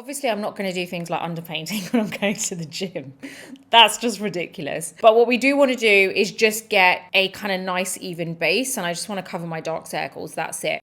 Obviously, I'm not going to do things like underpainting when I'm going to the gym. That's just ridiculous. But what we do want to do is just get a kind of nice even base, and I just want to cover my dark circles. That's it.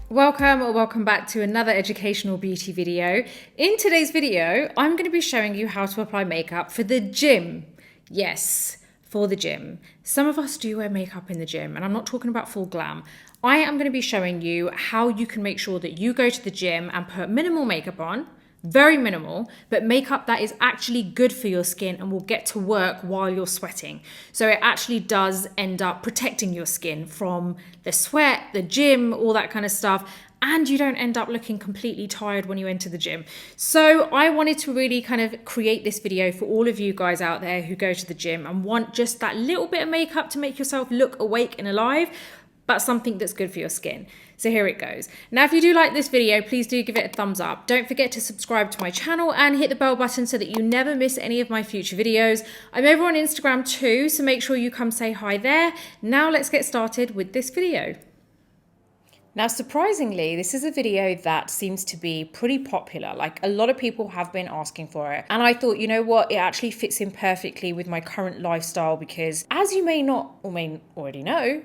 Welcome back to another educational beauty video. In today's video, I'm going to be showing you how to apply makeup for the gym. Yes, for the gym. Some of us do wear makeup in the gym, and I'm not talking about full glam. I am going to be showing you how you can make sure that you go to the gym and put minimal makeup on, very minimal, but makeup that is actually good for your skin and will get to work while you're sweating. So it actually does end up protecting your skin from the sweat, the gym, all that kind of stuff. And you don't end up looking completely tired when you enter the gym. So I wanted to really kind of create this video for all of you guys out there who go to the gym and want just that little bit of makeup to make yourself look awake and alive, but something that's good for your skin. So here it goes. Now, if you do like this video, please do give it a thumbs up. Don't forget to subscribe to my channel and hit the bell button so that you never miss any of my future videos. I'm over on Instagram too, so make sure you come say hi there. Now let's get started with this video. Now, surprisingly, this is a video that seems to be pretty popular. Like, a lot of people have been asking for it. And I thought, you know what? It actually fits in perfectly with my current lifestyle because, as you may not or may already know,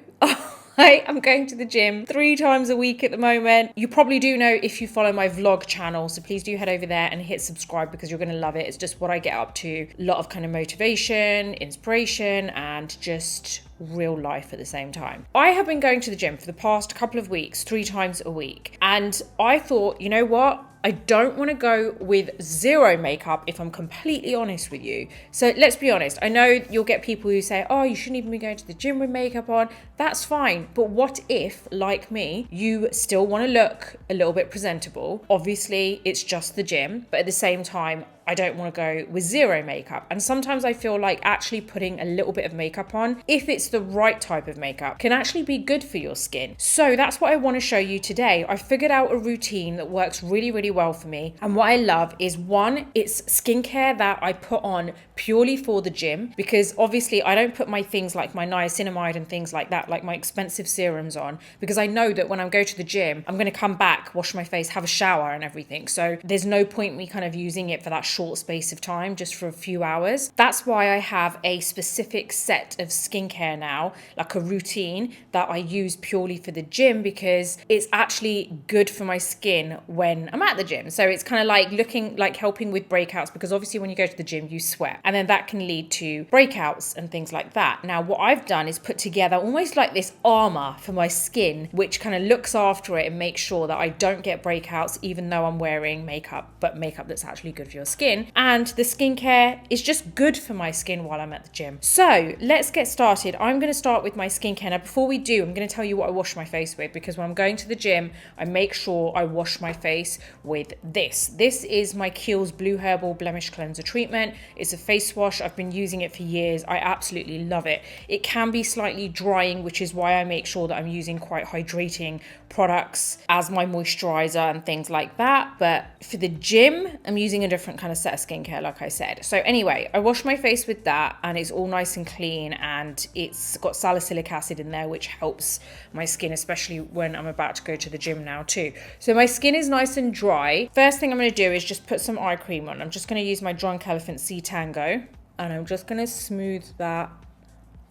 I am going to the gym 3 times a week at the moment. You probably do know if you follow my vlog channel, so please do head over there and hit subscribe because you're going to love it. It's just what I get up to. A lot of kind of motivation, inspiration, and just real life at the same time. I have been going to the gym for the past couple of weeks, 3 times a week. And I thought, you know what? I don't want to go with zero makeup if I'm completely honest with you. So let's be honest. I know you'll get people who say, oh, you shouldn't even be going to the gym with makeup on. That's fine. But what if, like me, you still want to look a little bit presentable? Obviously, it's just the gym. But at the same time, I don't want to go with zero makeup. And sometimes I feel like actually putting a little bit of makeup on, if it's the right type of makeup, can actually be good for your skin. So that's what I want to show you today. I figured out a routine that works really, really well for me. And what I love is, one, it's skincare that I put on purely for the gym, because obviously I don't put my things like my niacinamide and things like that, like my expensive serums on, because I know that when I go to the gym, I'm going to come back, wash my face, have a shower and everything. So there's no point me kind of using it for that short space of time, just for a few hours. That's why I have a specific set of skincare now, like a routine that I use purely for the gym, because it's actually good for my skin when I'm at the gym. So it's kind of like helping with breakouts, because obviously when you go to the gym, you sweat, and then that can lead to breakouts and things like that. Now, what I've done is put together almost like this armor for my skin, which kind of looks after it and makes sure that I don't get breakouts, even though I'm wearing makeup, but makeup that's actually good for your skin. And the skincare is just good for my skin while I'm at the gym. So let's get started. I'm going to start with my skincare. Now, before we do, I'm going to tell you what I wash my face with, because when I'm going to the gym, I make sure I wash my face with this. This is my Kiehl's Blue Herbal Blemish Cleanser Treatment. It's a face wash. I've been using it for years. I absolutely love it. It can be slightly drying, which is why I make sure that I'm using quite hydrating products as my moisturizer and things like that. But for the gym, I'm using a different kind of set of skincare, like I said. So anyway, I wash my face with that, and it's all nice and clean, and it's got salicylic acid in there, which helps my skin, especially when I'm about to go to the gym now too. So my skin is nice and dry. First thing I'm going to do is just put some eye cream on. I'm just going to use my Drunk Elephant C Tango, and I'm just going to smooth that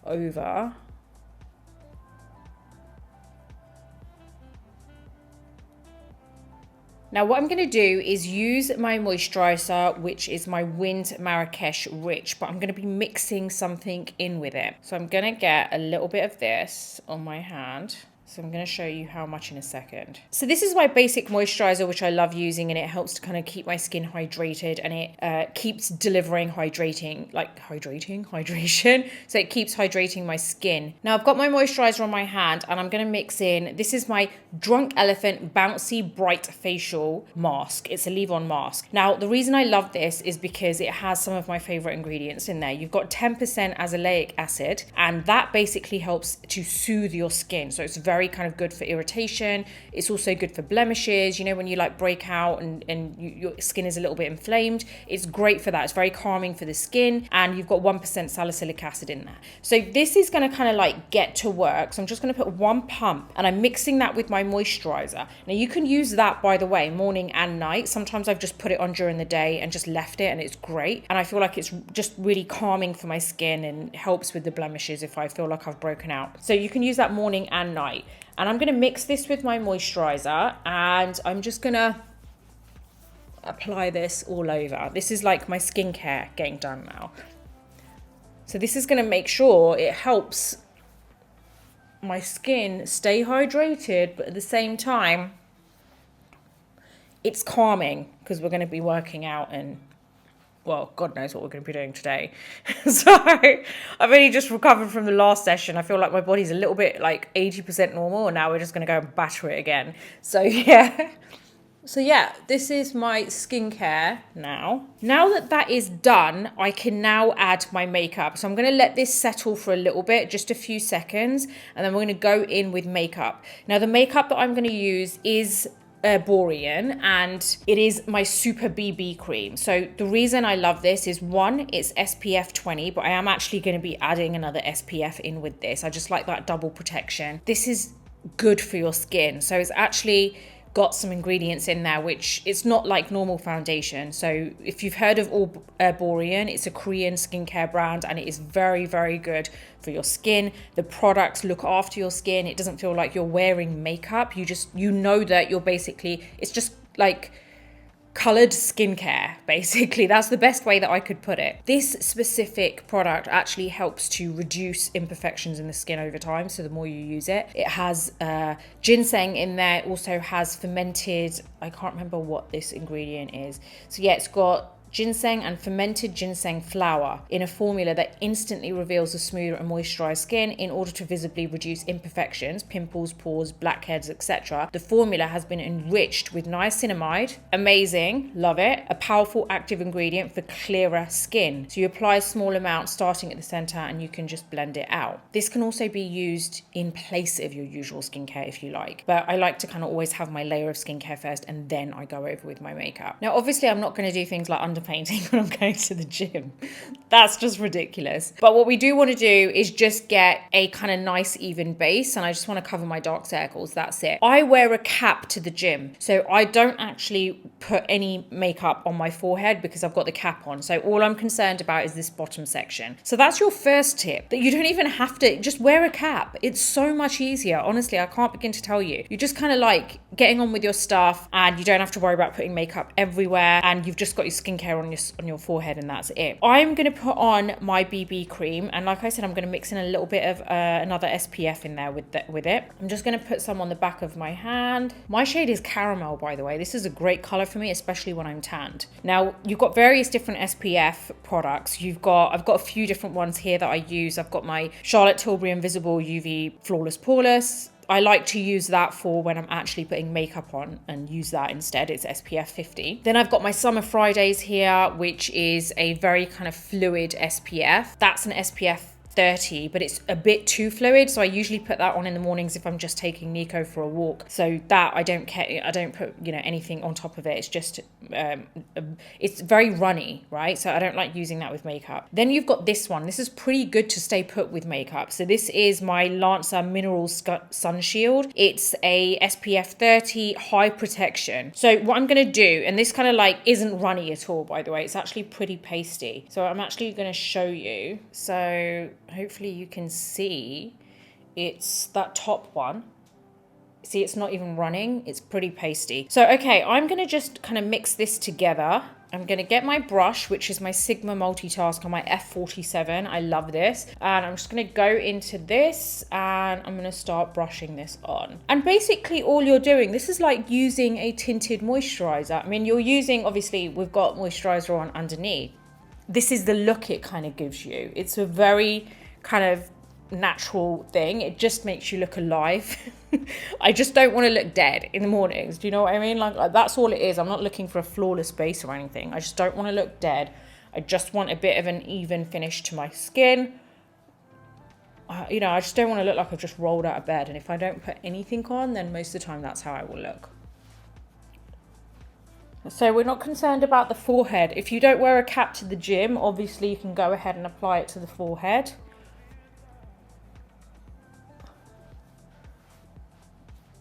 over. Now, what I'm going to do is use my moisturizer, which is my WHIND Marrakech Rich, but I'm going to be mixing something in with it. So I'm going to get a little bit of this on my hand. So I'm going to show you how much in a second. So this is my basic moisturizer, which I love using, and it helps to kind of keep my skin hydrated, and it keeps delivering hydration. So it keeps hydrating my skin. Now I've got my moisturizer on my hand, and I'm going to mix in, this is my Drunk Elephant Bouncy Bright Facial Mask. It's a leave-on mask. Now, the reason I love this is because it has some of my favorite ingredients in there. You've got 10% azelaic acid, and that basically helps to soothe your skin. So it's very very kind of good for irritation. It's also good for blemishes. You know, when you like break out and your skin is a little bit inflamed, it's great for that. It's very calming for the skin, and you've got 1% salicylic acid in there. So this is going to kind of like get to work. So I'm just going to put 1 pump, and I'm mixing that with my moisturizer. Now you can use that, by the way, morning and night. Sometimes I've just put it on during the day and just left it, and it's great. And I feel like it's just really calming for my skin and helps with the blemishes if I feel like I've broken out. So you can use that morning and night. And I'm going to mix this with my moisturizer, and I'm just going to apply this all over. This is like my skincare getting done now. So this is going to make sure it helps my skin stay hydrated, but at the same time, it's calming because we're going to be working out and, well, God knows what we're going to be doing today. So I've only just recovered from the last session. I feel like my body's a little bit like 80% normal, and now we're just going to go and batter it again. So yeah. So yeah, this is my skincare now. Now that that is done, I can now add my makeup. So I'm going to let this settle for a little bit, just a few seconds, and then we're going to go in with makeup. Now the makeup that I'm going to use is Borean, and it is my Super BB cream. So the reason I love this is, one, it's SPF 20, but I am actually going to be adding another SPF in with this. I just like that double protection. This is good for your skin. So it's actually got some ingredients in there which it's not like normal foundation. So if you've heard of Borean, it's a Korean skincare brand, and it is very, very good for your skin. The products look after your skin. It doesn't feel like you're wearing makeup. You know that you're basically, it's just like colored skincare, basically. That's the best way that I could put it. This specific product actually helps to reduce imperfections in the skin over time, so the more you use it. It has ginseng in there. It also has fermented, I can't remember what this ingredient is. So yeah, it's got ginseng and fermented ginseng flower in a formula that instantly reveals a smoother and moisturized skin in order to visibly reduce imperfections, pimples, pores, blackheads, etc. The formula has been enriched with niacinamide, amazing, love it, a powerful active ingredient for clearer skin. So you apply a small amount starting at the center, and you can just blend it out. This can also be used in place of your usual skincare if you like, but I like to kind of always have my layer of skincare first, and then I go over with my makeup. Now obviously I'm not going to do things like underpainting when I'm going to the gym. That's just ridiculous. But what we do want to do is just get a kind of nice even base, and I just want to cover my dark circles. That's it. I wear a cap to the gym, so I don't actually put any makeup on my forehead because I've got the cap on. So all I'm concerned about is this bottom section. So that's your first tip, that you don't even have to, just wear a cap. It's so much easier. Honestly, I can't begin to tell you. You're just kind of like getting on with your stuff, and you don't have to worry about putting makeup everywhere, and you've just got your skincare on your forehead, and that's it. I'm going to put on my BB cream, and like I said, I'm going to mix in a little bit of another SPF in there with it. I'm just going to put some on the back of my hand. My shade is caramel, by the way. This is a great color for me, especially when I'm tanned. Now you've got various different SPF products. I've got a few different ones here that I use. I've got my Charlotte Tilbury Invisible UV Flawless Poreless. I like to use that for when I'm actually putting makeup on, and use that instead. It's SPF 50. Then I've got my Summer Fridays here, which is a very kind of fluid SPF. That's an SPF 30, but it's a bit too fluid, so I usually put that on in the mornings if I'm just taking Nico for a walk. So that I don't put anything on top of it. It's just it's very runny, right? So I don't like using that with makeup. Then you've got this one. This is pretty good to stay put with makeup. So this is my Lancer Mineral Sun Shield. It's a SPF 30 high protection. So what I'm gonna do, and this kind of like isn't runny at all, by the way, it's actually pretty pasty. So I'm actually gonna show you. So hopefully you can see it's that top one. See, it's not even running. It's pretty pasty. So, okay, I'm going to just kind of mix this together. I'm going to get my brush, which is my Sigma Multitask on my F47. I love this. And I'm just going to go into this, and I'm going to start brushing this on. And basically all you're doing, this is like using a tinted moisturizer. I mean, you're using, obviously, we've got moisturizer on underneath. This is the look it kind of gives you. It's a very kind of natural thing. It just makes you look alive. I just don't want to look dead in the mornings. Do you know what I mean? Like that's all it is. I'm not looking for a flawless base or anything. I just don't want to look dead. I just want a bit of an even finish to my skin. you know, I just don't want to look like I've just rolled out of bed. And if I don't put anything on, then most of the time that's how I will look. So we're not concerned about the forehead. If you don't wear a cap to the gym, obviously you can go ahead and apply it to the forehead.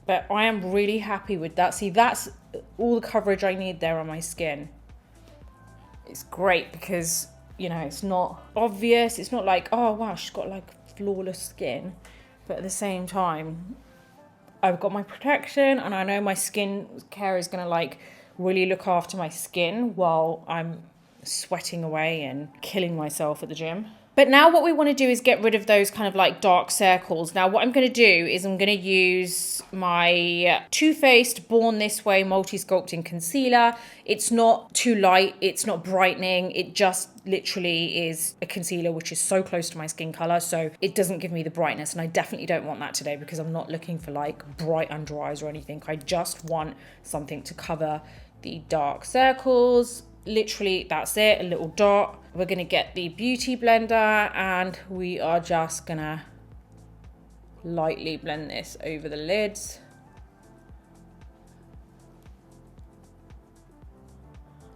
But I am really happy with that. See, that's all the coverage I need there on my skin. It's great because, you know, it's not obvious. It's not like, oh wow, she's got like flawless skin. But at the same time, I've got my protection, and I know my skin care is gonna like really look after my skin while I'm sweating away and killing myself at the gym. But now what we want to do is get rid of those kind of like dark circles. Now what I'm going to do is I'm going to use my Too Faced Born This Way Multi-Sculpting Concealer. It's not too light, it's not brightening, it just literally is a concealer which is so close to my skin colour, so it doesn't give me the brightness, and I definitely don't want that today because I'm not looking for like bright under eyes or anything. I just want something to cover the dark circles. Literally, that's it, a little dot. We're gonna get the beauty blender and we are just gonna lightly blend this over the lids.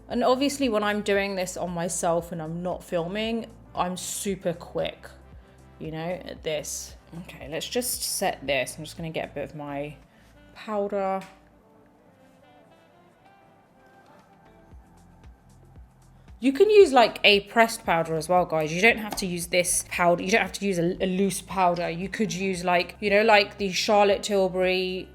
And obviously when I'm doing this on myself and I'm not filming, I'm super quick, you know, at this. Okay, let's just set this. I'm just gonna get a bit of my powder. You can use like a pressed powder as well, guys. You don't have to use this powder. You don't have to use a loose powder. You could use like, you know, like the Charlotte Tilbury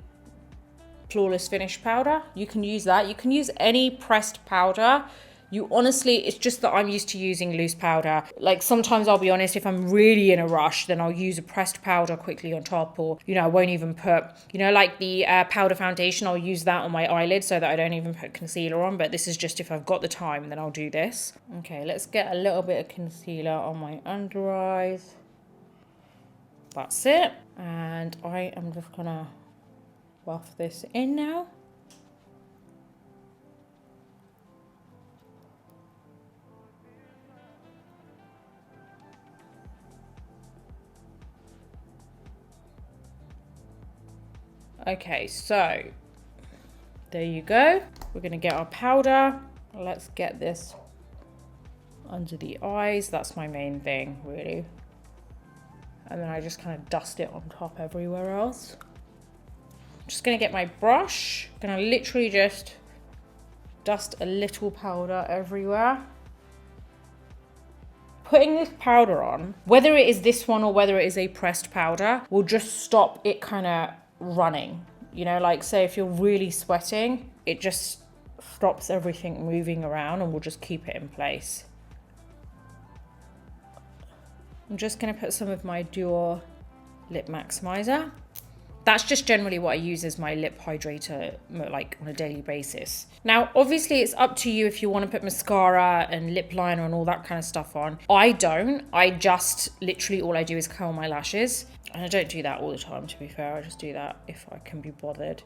Flawless Finish powder. You can use that. You can use any pressed powder. You honestly, it's just that I'm used to using loose powder. Like sometimes I'll be honest, if I'm really in a rush, then I'll use a pressed powder quickly on top, or, you know, I won't even put, you know, like the powder foundation, I'll use that on my eyelid so that I don't even put concealer on. But this is just if I've got the time, then I'll do this. Okay, let's get a little bit of concealer on my under eyes. That's it. And I am just gonna buff this in now. Okay, so there you go. We're gonna get our powder. Let's get this under the eyes. That's my main thing, really. And then I just kind of dust it on top everywhere else. I'm just gonna get my brush. Gonna literally just dust a little powder everywhere. Putting this powder on, whether it is this one or whether it is a pressed powder, will just stop it kind of running. You know, like say if you're really sweating, it just stops everything moving around and will just keep it in place. I'm just going to put some of my Dior lip maximizer. That's just generally what I use as my lip hydrator, like on a daily basis. Now, obviously it's up to you if you want to put mascara and lip liner and all that kind of stuff on. I don't. I just literally all I do is curl my lashes. And I don't do that all the time, to be fair. I just do that if I can be bothered.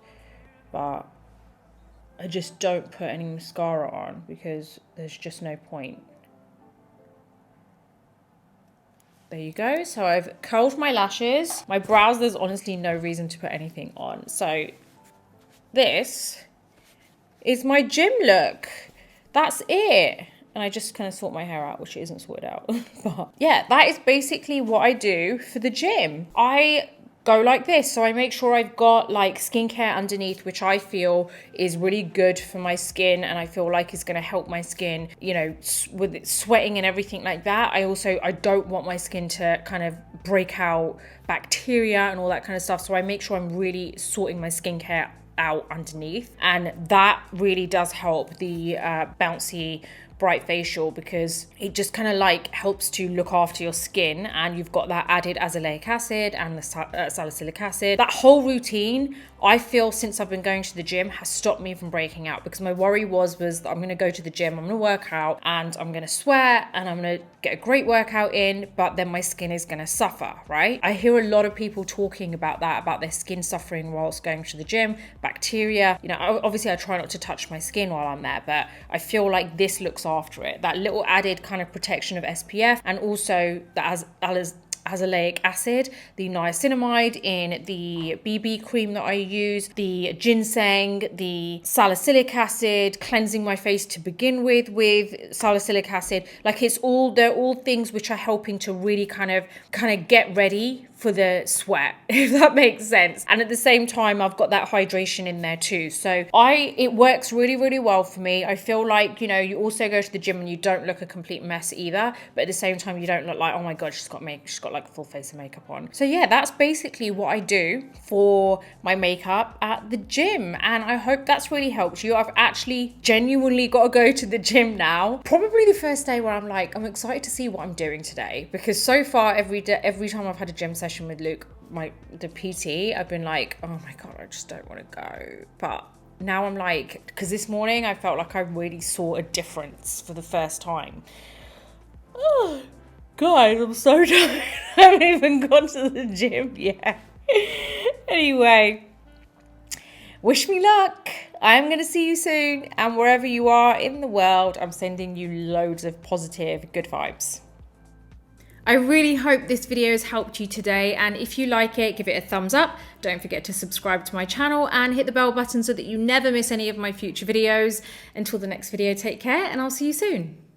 But I just don't put any mascara on because there's just no point. There you go. So I've curled my lashes. My brows, there's honestly no reason to put anything on. So this is my gym look. That's it. And I just kind of sort my hair out, which isn't sorted out. But yeah, that is basically what I do for the gym. I go like this. So I make sure I've got like skincare underneath, which I feel is really good for my skin. And I feel like is going to help my skin, you know, with it sweating and everything like that. I don't want my skin to kind of break out bacteria and all that kind of stuff. So I make sure I'm really sorting my skincare out underneath. And that really does help the bouncy bright facial, because it just kind of like helps to look after your skin, and you've got that added azelaic acid and the salicylic acid. That whole routine, I feel, since I've been going to the gym has stopped me from breaking out, because my worry was that I'm going to go to the gym, I'm going to work out and I'm going to sweat and I'm going to get a great workout in, but then my skin is going to suffer, right? I hear a lot of people talking about that, about their skin suffering whilst going to the gym, bacteria. You know, obviously I try not to touch my skin while I'm there, but I feel like this looks after it. That little added kind of protection of SPF, and also the azelaic acid, the niacinamide in the BB cream that I use, the ginseng, the salicylic acid, cleansing my face to begin with salicylic acid. Like they're all things which are helping to really kind of get ready for the sweat, if that makes sense. And at the same time, I've got that hydration in there too. So it works really, really well for me. I feel like, you know, you also go to the gym and you don't look a complete mess either, but at the same time, you don't look like, oh my God, she's got like a full face of makeup on. So yeah, that's basically what I do for my makeup at the gym. And I hope that's really helped you. I've actually genuinely got to go to the gym now. Probably the first day where I'm like, I'm excited to see what I'm doing today, because so far every time I've had a gym session with Luke, the PT, I've been like, oh my God, I just don't want to go. But now I'm like, because this morning I felt like I really saw a difference for the first time. Oh, guys, I'm so tired. I haven't even gone to the gym yet. Anyway, wish me luck. I'm going to see you soon. And wherever you are in the world, I'm sending you loads of positive, good vibes. I really hope this video has helped you today, and if you like it, give it a thumbs up. Don't forget to subscribe to my channel and hit the bell button so that you never miss any of my future videos. Until the next video, take care, and I'll see you soon.